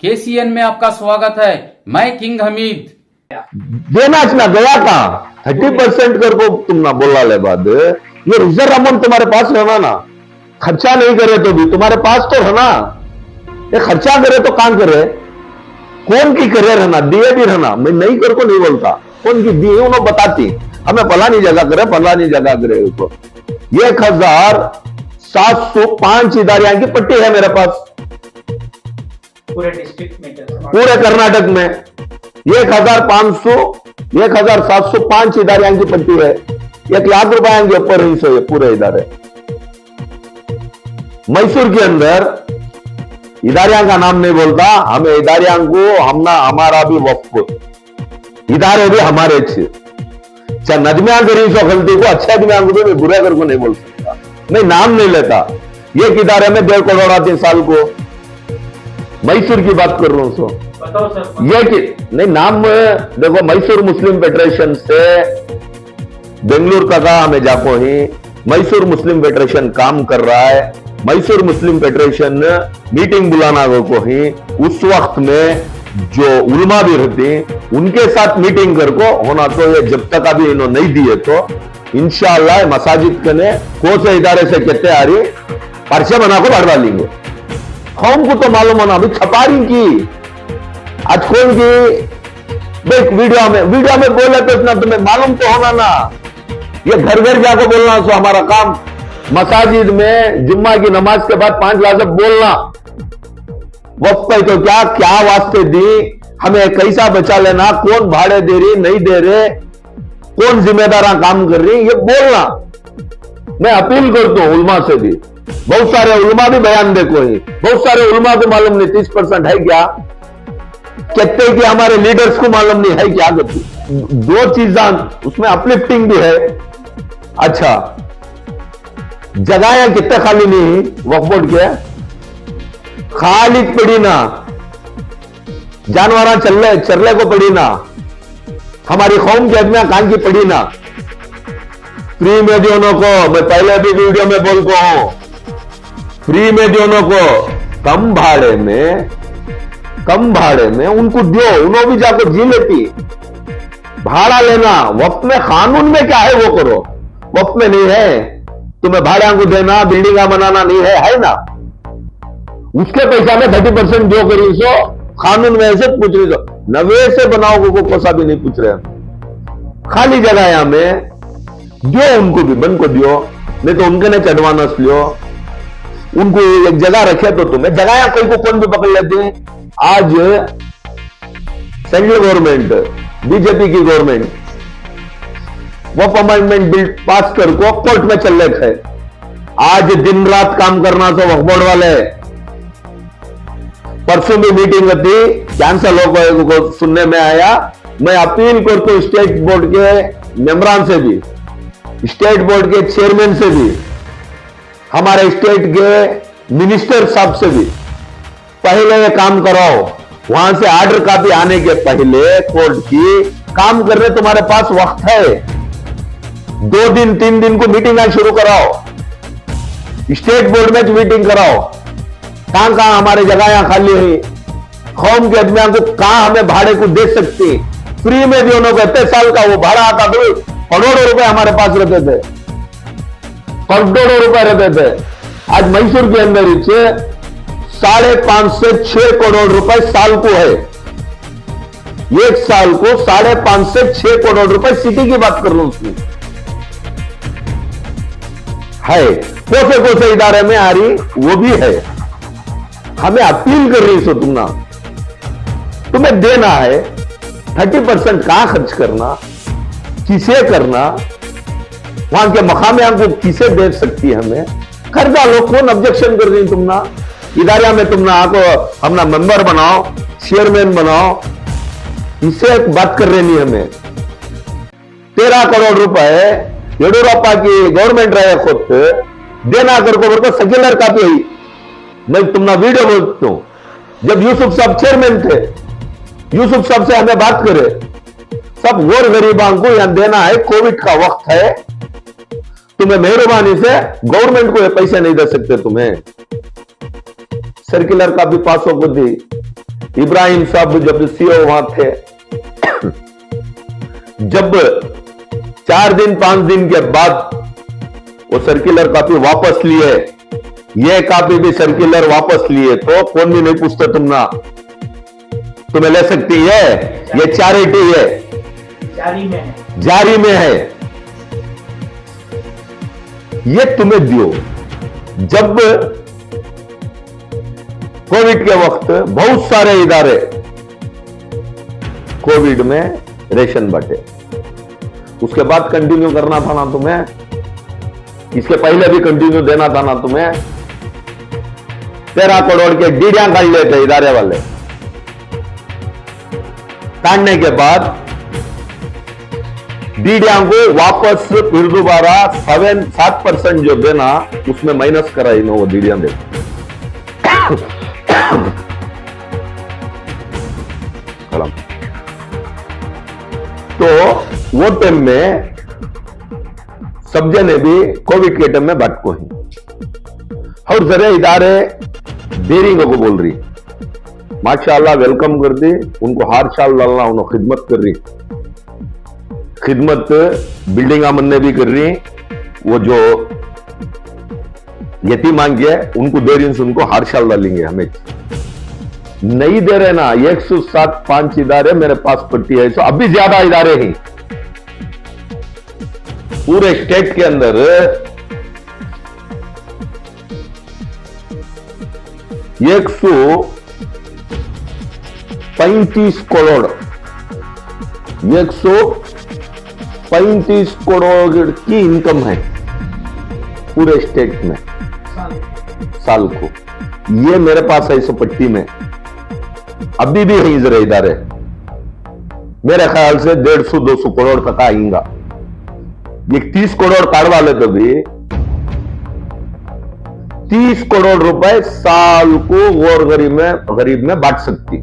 KCN में आपका स्वागत है। मैं किंग हमीद। देनाच ना गया कहा 30% कर को तुम ना बोला ले बाद ये रिजर्व अमाउंट तुम्हारे पास रहना ना, खर्चा नहीं करे तो भी तुम्हारे पास तो रहना। ये खर्चा करे तो कहां करे, कौन की करे रहना, दिए भी रहना। मैं नहीं कर को नहीं बोलता, कौन की दिए उन्होंने बताती हमें फलानी जगह करे फलानी जगह करे। उसको 1705 इदारियां की पट्टी है मेरे पास पूरे डिस्ट्रिक्ट में, पूरे कर्नाटक में। 1705 इदारियां की पट्टी है। 1 लाख रुपए के ऊपर ही सो ये पूरे इदारे। मैसूर के अंदर इदारियां का नाम नहीं बोलता, हमें इदारियां को हमारा भी वक्फ, इदारे भी हमारे अच्छे। चाहे नदमियां करी सो गलती को, अच्छे आदमियां को भी मैं बुरे कर को नहीं बोल सकता, मैं नाम नहीं लेता। ये इदारे में 1.5 करोड़ आते साल को, मैसूर की बात कर रहा हूं। सो बताओ सर। ये कि नहीं नाम देखो, मैसूर मुस्लिम फेडरेशन से बेंगलुरु का था हमें जाको ही, मैसूर मुस्लिम फेडरेशन काम कर रहा है। मैसूर मुस्लिम फेडरेशन मीटिंग बुलाना को ही, उस वक्त में जो उलमा भी रहती उनके साथ मीटिंग कर को होना। तो ये जब तक अभी इन्होंने नहीं दिए तो इंशाअल्लाह मसाजिद कने कौन से इदारे से कहते आ रही पर्चे बना को बढ़वा लेंगे। हमको तो मालूम होना अभी छपारी की आज कौन की देख वीडियो में बोले तो इतना तुम्हें मालूम तो होना ना। ये घर घर जाकर बोलना सो हमारा काम। मसाजिद में जुम्मा की नमाज के बाद 5 लाजब बोलना। वक्त पे तो क्या क्या वास्ते दी, हमें कैसा बचा लेना, कौन भाड़े दे रही नहीं दे रहे, कौन जिम्मेदार काम कर रही, ये बोलना। मैं अपील करता हूं उलमा से भी, बहुत सारे उलमा भी बयान देखो ही, बहुत सारे उलमा को मालूम नहीं 30% है क्या, कहते कि हमारे लीडर्स को मालूम नहीं है क्या करती। 2 चीजें उसमें अपलिफ्टिंग भी है। अच्छा जगह कितने खाली नहीं वक्फ बोर्ड के, खाली पड़ी ना, जानवर चरले को पड़ी ना, हमारी कौम के आदमियां कान की पड़ी ना। फ्री में दोनों को, मैं पहले भी वीडियो में बोलता हूं, फ्री में दोनों को कम भाड़े में उनको दो, उन्होंने भी जाकर जी लेती। भाड़ा लेना वक्त में, कानून में क्या है वो करो, वक्त में नहीं है तुम्हें भाड़ा को देना, बिल्डिंगा बनाना नहीं है ना। उसके पैसा में 30% दो करी सो, कानून में ऐसे पूछ रही सो, नवे से बनाओ को कोसा भी नहीं पूछ रहे। खाली जगह में जो उनको भी बन को दियो, नहीं तो उनके ने चढ़वाना लियो, उनको एक जगह रखे तो तुम्हें जगह कई को कौन भी पकड़ लेते हैं। आज सेंट्रल गवर्नमेंट, बीजेपी की गवर्नमेंट वक्फ अमेंडमेंट बिल पास कर को कोर्ट में चल रहे थे। आज दिन रात काम करना तो वक्फ बोर्ड वाले। परसों भी मीटिंग होती, कैंसल हो गए को सुनने में आया। मैं अपील करता हूं स्टेट बोर्ड के मेंबरान से भी, स्टेट बोर्ड के चेयरमैन से भी, हमारे स्टेट के मिनिस्टर साहब से भी, पहले ये काम कराओ। वहां से ऑर्डर कॉपी आने के पहले कोर्ट की काम करने तुम्हारे पास वक्त है। 2 दिन 3 दिन को मीटिंग शुरू कराओ, स्टेट बोर्ड में मीटिंग कराओ, कहां हमारे जगह खाली है, कौम के आदमियों को कहां हमें भाड़े को दे सकती। फ्री में भी उन्होंने 30 साल का वो भाड़ा आता तो करोड़ों रुपए हमारे पास रहते थे, करोड़ों रुपए रहते थे। आज मैसूर के अंदर 5.5 से 6 करोड़ रुपए साल को है। एक साल को 5.5 से 6 करोड़ रुपए सिटी की बात कर रहा हूं उसमें है। कोसे इदारे में आ रही वो भी है। हमें अपील कर रही सो तुम्हें देना है 30% कहां खर्च करना, किसे करना, वहां के मकामियां को किसे दे सकती है हमें कर डालो। कौन ऑब्जेक्शन कर रही तुमना इदारिया में, तुमना आको अपना मेंबर बनाओ, चेयरमैन बनाओ, इससे बात कर रही नहीं हमें। 13 करोड़ रुपए येडियुरप्पा की गवर्नमेंट रहे खुद देना कर सेक्युलर काफी हुई। मैं तुमना वीडियो बोलता हूं, जब यूसुफ साहब चेयरमैन थे, यूसुफ साहब से हमें बात करे, सब गौर गरीबां को यहां देना है, कोविड का वक्त है, तुम्हें मेहरबानी से गवर्नमेंट को ये पैसे नहीं दे सकते। तुम्हें सर्कुलर का भी पास हो दी, इब्राहिम साहब जब सीओ वहां थे, जब 4 दिन 5 दिन के बाद वो सर्कुलर कॉपी वापस लिए, ये कॉपी भी सर्कुलर वापस लिए, तो कौन भी नहीं पूछता तुम्हें ले सकती है, ये चैरिटी है, जारी में है, जारी में है, ये तुम्हें दियो। जब कोविड के वक्त बहुत सारे इदारे कोविड में रेशन बांटे, उसके बाद कंटिन्यू करना था ना तुम्हें, इसके पहले भी कंटिन्यू देना था ना तुम्हें। 13 करोड़ के डीडियां काट लेते इदारे वाले, काटने के बाद डीडियां को वापस फिर दोबारा 7% जो देना, उसमें माइनस करा इन्होंने वो डीडियां दे। तो वो टाइम में सब जने भी कोविड के टाइम में बाट को ही, और जरा इदारे देरी को बोल रही, माशाअल्लाह वेलकम कर दी, उनको हार शाल डालना, उन्होंने खिदमत कर रही, खिदमत बिल्डिंग आमन ने भी कर रही, वो जो यतीम मांगे उनको दे रही, उनको हार शाल डालेंगे, हमें नहीं दे रहे ना। 107-5 इदारे मेरे पास पट्टी है, तो अभी ज्यादा इदारे ही पूरे स्टेट के अंदर 135 करोड़ 135 करोड़ की इनकम है पूरे स्टेट में साल को। ये मेरे पास है इस पट्टी में, अभी भी है जरा इदारे, मेरे ख्याल से 150-200 करोड़ तक आएगा। ये 30 करोड़ कार्ड वाले तो भी 30 करोड़ रुपए साल को गौर गरीब में बांट सकती।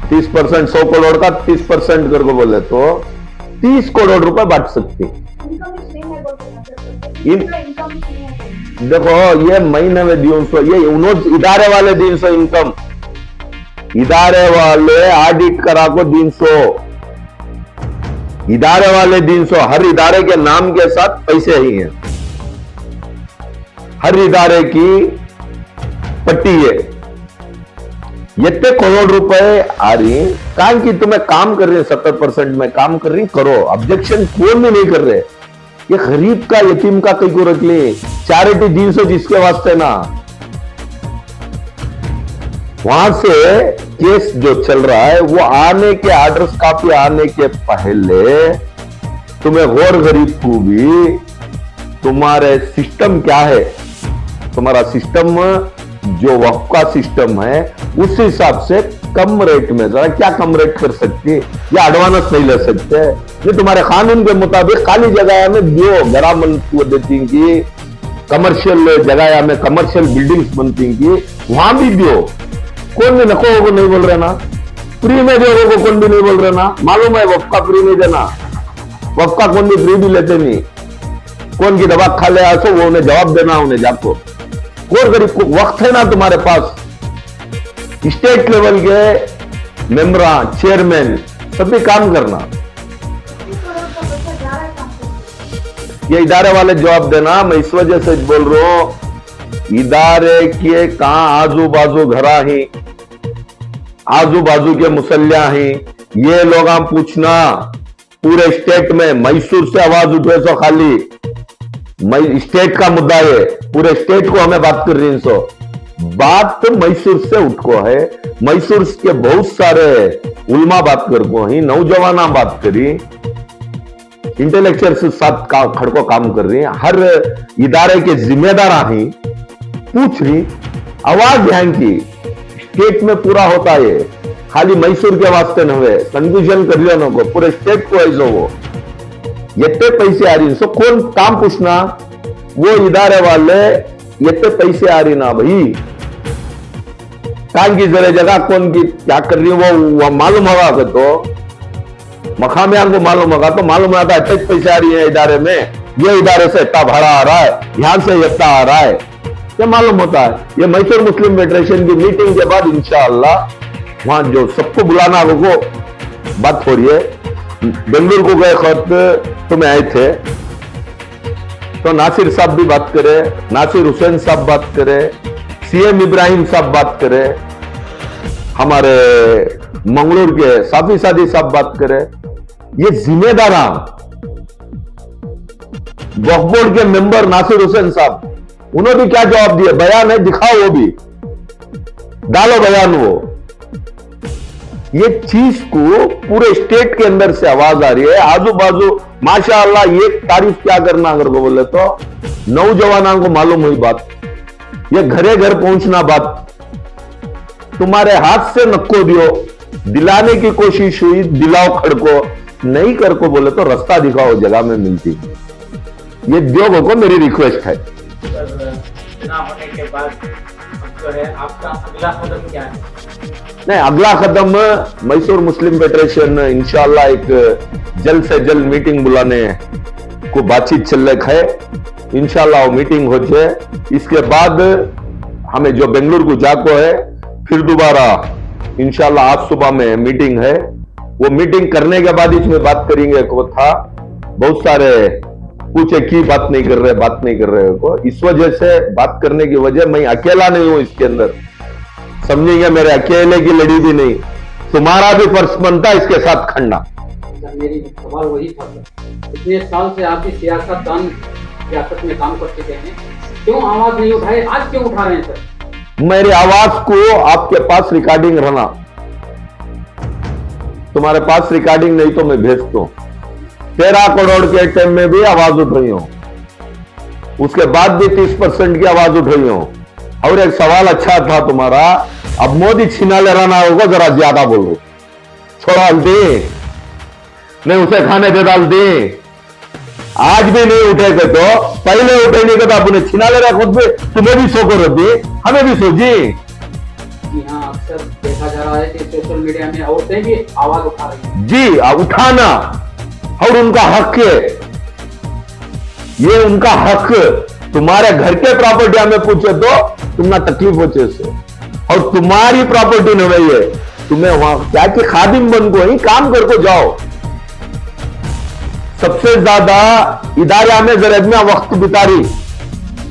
30% 100 करोड़ का 30% करके बोले तो 30 करोड़ रुपए बांट सकती। देखो ये महीने में 300, ये उन्होंने इदारे वाले 300 इनकम, इदारे वाले ऑडिट करा को 300, इदारे वाले 300, हर इदारे के नाम के साथ पैसे ही हैं, हर इदारे की पट्टी है। इतने करोड़ रुपए आ रही, कारण कि तुम्हें काम कर रहे हैं, 70% में काम कर रही, करो, ऑब्जेक्शन कोई भी नहीं कर रहे। ये गरीब का यतीम का कहीं को रख ले, चैरिटी 300 जिसके वास्ते ना, वहां से केस जो चल रहा है वो आने के ऑर्डर्स काफी आने के पहले तुम्हें गौर गरीब को भी तुम्हारे सिस्टम क्या है, तुम्हारा सिस्टम जो वक्फ का सिस्टम है उस हिसाब से कम रेट में, जरा क्या कम रेट कर सकती है, या एडवांस नहीं ले सकते, ये तुम्हारे कानून के मुताबिक खाली जगह में दो गरा देती की, कमर्शियल जगह में कमर्शियल बिल्डिंग्स बनती की, वहां भी दो। कौन भी नको को नहीं बोल रहे ना, फ्री में दो को कौन भी नहीं बोल रहे ना, मालूम है वक्फ का फ्री नहीं देना, वक्फ का कौन भी फ्री भी लेते नहीं, कौन की दवा खा ले आसो वो उन्हें जवाब देना, उन्हें जाको और गरीब को वक्त है ना तुम्हारे पास, स्टेट लेवल के मेंबर चेयरमैन सभी काम करना, ये इदारे वाले जवाब देना। मैं इस वजह से बोल रहा हूं, इदारे के कहां आजू बाजू घरा ही, आजू बाजू के मुसल्लिया ही, ये लोग हम पूछना पूरे स्टेट में, मैसूर से आवाज उठे सो खाली स्टेट का मुद्दा है, पूरे स्टेट को हमें बात कर रही सो, बात तो मैसूर से उठको है, मैसूर के बहुत सारे उल्मा बात कर को ही, नौजवाना बात करी, इंटेलेक्चुअल के साथ खड़को काम कर रही है, हर इदारे के जिम्मेदार ही पूछ रही, आवाज यहाँ की स्टेट में पूरा होता है, खाली मैसूर के वास्ते न हुए, कंफ्यूजन कर लिया को पूरे स्टेट को ऐसा हो, इतने पैसे आ रही, सो कौन काम पूछना, वो इदारे वाले इतने पैसे आ रही ना भाई, काम की जगह कौन की क्या कर रही है वो मालूम होगा, तो मकामियां को मालूम होगा, तो मालूम होगा इतने पैसे आ रही है इदारे में, ये इदारे से इतना भाड़ा आ रहा है, यहां से इतना आ रहा है, क्या मालूम होता है? ये मैसूर मुस्लिम फेडरेशन की मीटिंग के बाद इंशाअल्लाह वहां जो सबको बुलाना होगा बात हो रही है। बेंगलुरु को गए खत तो मैं आए थे, तो नासिर साहब भी बात करे, नासिर हुसैन साहब बात करे, सीएम इब्राहिम साहब बात करे, हमारे मंगलूर के साफी सादी साहब बात करे। ये जिम्मेदार वक्फ बोर्ड के मेंबर नासिर हुसैन साहब, उन्होंने भी क्या जवाब दिया? बयान है, दिखाओ, वो भी डालो बयान। वो ये चीज को पूरे स्टेट के अंदर से आवाज आ रही है, आजू बाजू माशाअल्लाह। ये तारीफ क्या करना अगर को बोले तो नौजवानों को मालूम हुई बात, ये घरे घर पहुंचना बात, तुम्हारे हाथ से नक्को दियो, दिलाने की कोशिश हुई, दिलाओ खड़को, नहीं कर को बोले तो रास्ता दिखाओ, जगह में मिलती। ये उद्योगों को मेरी रिक्वेस्ट है। चुनाव होने के बाद जो है आपका अगला कदम क्या है? नहीं, अगला कदम मैसूर मुस्लिम फेडरेशन इंशाल्लाह एक जल्द से जल्द मीटिंग बुलाने को बातचीत चल रहा है। इंशाल्लाह वो मीटिंग हो जाए, इसके बाद हमें जो बेंगलुरु को जाको है, फिर दोबारा इंशाल्लाह आज सुबह में मीटिंग है। वो मीटिंग करने के बाद इसमें बात करेंगे को था। बहुत सारे पूछे की बात नहीं कर रहे को, इस वजह से बात करने की वजह, मैं अकेला नहीं हूं इसके अंदर, समझेंगे, मेरे अकेले की लड़ी भी नहीं, तुम्हारा भी फर्ज बनता है इसके साथ खड़ना। मेरी सवाल वही था सर, इतने साल से आप इस सियासतदान सियासत में काम कर चुके हैं, क्यों आवाज नहीं उठाए? आज क्यों उठा रहे हैं सर? मेरी आवाज को आपके पास रिकॉर्डिंग रहना, तुम्हारे पास रिकॉर्डिंग नहीं तो मैं भेज दूं। 13 करोड़ के टाइम में भी आवाज उठ रही हूं, उसके बाद भी 30% की आवाज उठ रही हूं। और एक सवाल अच्छा था तुम्हारा, अब मोदी छीना ले रहना होगा, जरा ज्यादा बोलो, छोड़ा दे, नहीं उसे खाने दे डाल दे। आज भी नहीं उठेगे तो पहले उठेंगे तो अपने छीना ले रहा खुद भी, तुम्हें भी सो कर दी, हमें भी सोची। जी हाँ, अक्सर देखा जा रहा है कि सोशल मीडिया में औरतें भी आवाज उठा रही हैं। जी, उठाना और उनका हक है, ये उनका हक। तुम्हारे घर के प्रॉपर्टी हमें पूछे तो तुम्हारा तकलीफ हो से, और तुम्हारी प्रॉपर्टी नहीं रही है, तुम्हें वहां क्या कि खादिम बन को ही काम करके जाओ। सबसे ज्यादा इदारा में जरेद में वक्त बिता रही,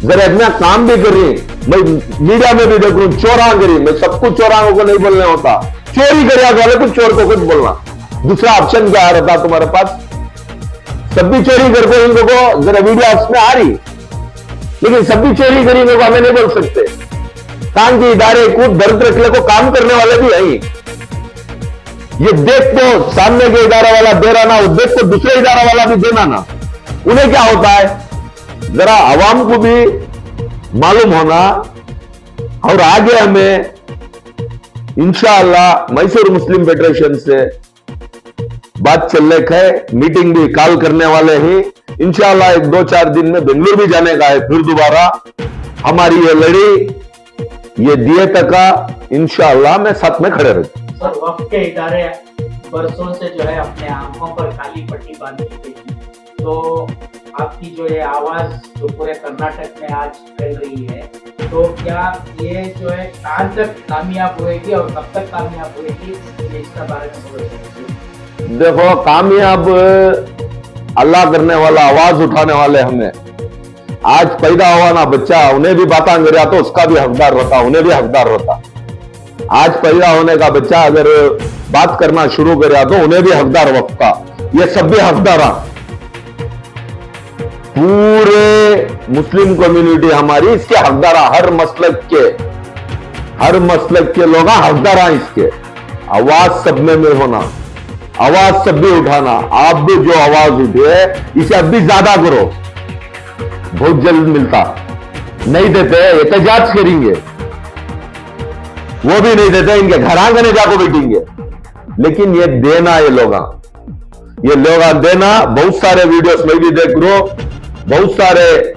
जरेद में काम भी कर रही। मैं मीडिया में भी देख रहा हूं, चोरा करी, मैं सब कुछ चोराओं को नहीं बोलने होता, चोरी करिया वाले कुछ चोर को कुछ बोलना, दूसरा ऑप्शन क्या आ रहा था तुम्हारे पास? सब भी चोरी करके इनको को जरा वीडियो ऑप्स में आ रही, लेकिन सब भी चोरी करी को हमें नहीं बोल सकते। काम के इदारे को दर्द रखने को काम करने वाले भी है। ये देख को सामने के इदारा वाला दे रहा ना, वो देख को दूसरे इदारा वाला भी देना ना, उन्हें क्या होता है जरा आवाम को भी मालूम होना। और आगे हमें इंशाअल्लाह मैसूर मुस्लिम फेडरेशन से बात चल रही है, मीटिंग भी कॉल करने वाले हैं। इंशाअल्लाह 1-2-4 दिन में बेंगलुरु भी जाने का है, फिर दोबारा हमारी ये लड़ी, ये दिए तक का इंशाअल्लाह मैं साथ में खड़े रहूं। सर, वक्त के इदारे बरसों से जो है अपने आंखों पर काली पट्टी बांधी हुई थी, तो आपकी जो ये आवाज जो पूरे कर्नाटक में आज फैल रही है, तो क्या ये जो है कहां तक कामयाब होएगी और कब तक कामयाब होएगी, इसका बारे में बोल सकते? देखो, कामयाब अल्लाह करने वाला, आवाज उठाने वाले हमें। आज पैदा हुआ ना बच्चा, उन्हें भी बात करा तो उसका भी हकदार रहता, उन्हें भी हकदार रहता। आज पैदा होने का बच्चा अगर बात करना शुरू करे तो उन्हें भी हकदार वक्ता, ये सब भी हकदार। पूरे मुस्लिम कम्युनिटी हमारी इसके हकदार, हर मसलक के लोग हकदार हैं इसके। आवाज सब में होना, आवाज सब भी उठाना। आप भी जो आवाज उठे इसे अब भी ज्यादा करो, बहुत जल्द मिलता। नहीं देते एहतजाज करेंगे, वो भी नहीं देते, इनके घर आंगने जाकर बैठेंगे। लेकिन ये देना, ये लोग देना। बहुत सारे वीडियोस में भी देख रो, बहुत सारे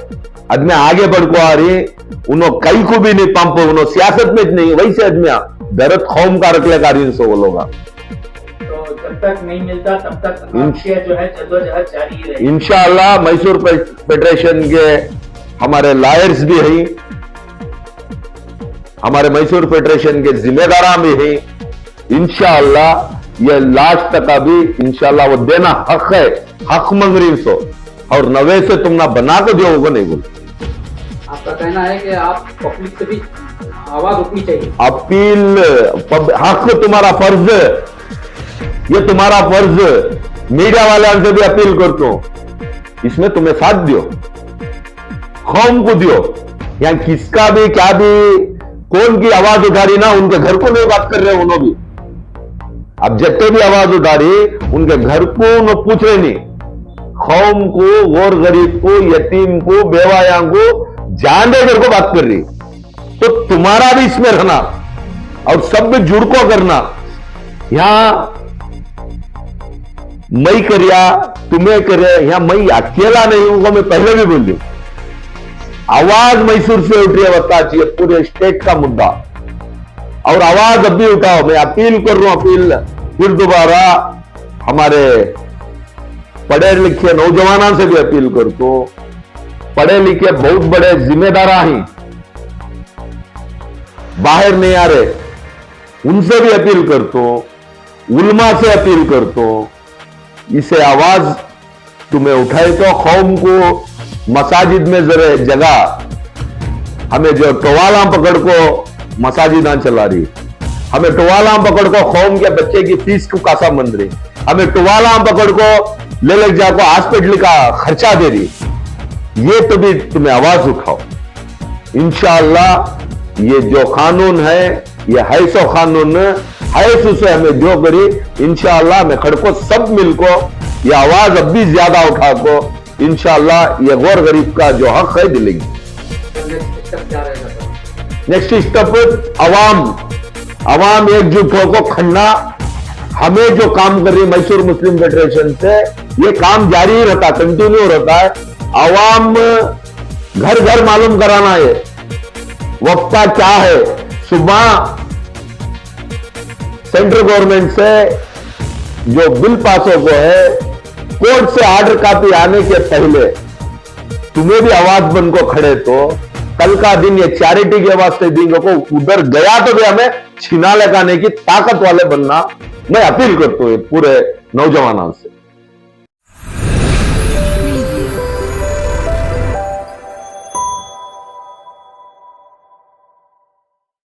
आदमी आगे बढ़ को आ रही, उन्होंने कई को भी नहीं पंप, उन्होंने सियासत में नहीं, वैसे आदमी दरद कौम का रख लेगा सो वो लोग। तो जब तक नहीं मिलता तब तक जो है जद्दोजहद जारी रहेगी। इंशाअल्लाह मैसूर फेडरेशन के हमारे लॉयर्स भी हैं, हमारे मैसूर फेडरेशन के जिम्मेदार में ही इंशाअल्लाह ये लास्ट तक अभी इंशाअल्लाह वो देना हक है, हक मंगरी सो और नवे से तुम ना बना के दो वो नहीं बोल। आपका कहना है कि आप पब्लिक से भी आवाज उठनी चाहिए। अपील हक तुम्हारा फर्ज, ये तुम्हारा फर्ज। मीडिया वाले से भी अपील करता हूं, इसमें तुम्हें साथ दियो, कौम को दियो। या किसका भी क्या भी कौन की आवाज उठा रही ना, उनके घर को नहीं बात कर रहे उन्होंने भी। अब जितने भी आवाज उठा रही उनके घर को न पूछ रहे नहीं, कौम को, गौर गरीब को, यतीम को, बेवाया को जान देकर को बात कर रही। तो तुम्हारा भी इसमें रहना और सब भी जुड़ को करना। यहां मैं करिया तुम्हें करे, यहां मैं अकेला नहीं हूं, मैं पहले भी बोल दूं। आवाज मैसूर से उठ रही है, बता चाहिए पूरे स्टेट का मुद्दा, और आवाज अभी उठाओ। मैं अपील कर रहा हूं, अपील फिर दोबारा हमारे पढ़े लिखे नौजवानों से भी अपील करतो। पढ़े लिखे बहुत बड़े जिम्मेदार हैं, बाहर नहीं आ रहे, उनसे भी अपील करतो, उलमा से अपील करतो। इसे आवाज तुम्हें उठाए तो कौम को मसाजिद में जरा जगह, हमें जो टवाला पकड़ को मसाजिद चला रही, हमें टवाला पकड़ को कौम के बच्चे की फीस को कासा बन रही, हमें टवाला पकड़ को ले लग जाको हॉस्पिटल का खर्चा दे रही। ये तो भी तुम्हें आवाज उठाओ। इंशाअल्लाह ये जो कानून है ये है सो कानून है, उसे हमें जो करी इंशाअल्लाह मैं खड़को सब मिलको ये आवाज अब भी ज्यादा उठा को इंशाअल्लाह ये गौर गरीब का जो हक है दिलेंगे। नेक्स्ट स्टेप अवाम एकजुट होकर खन्ना। हमें जो काम कर रही है मैसूर मुस्लिम फेडरेशन से, ये काम जारी ही रहता, कंटिन्यू रहता है। अवाम घर घर मालूम कराना है वक्फा क्या है। सुबह सेंट्रल गवर्नमेंट से जो बिल पास हो गया है, कोर्ट से ऑर्डर कॉपी आने के पहले तुम्हें भी आवाज बन को खड़े, तो कल का दिन ये चैरिटी के वास्ते देंगे को उधर गया तो भी हमें छीना लगाने की ताकत वाले बनना मैं अपील करता हूं पूरे नौजवानों से।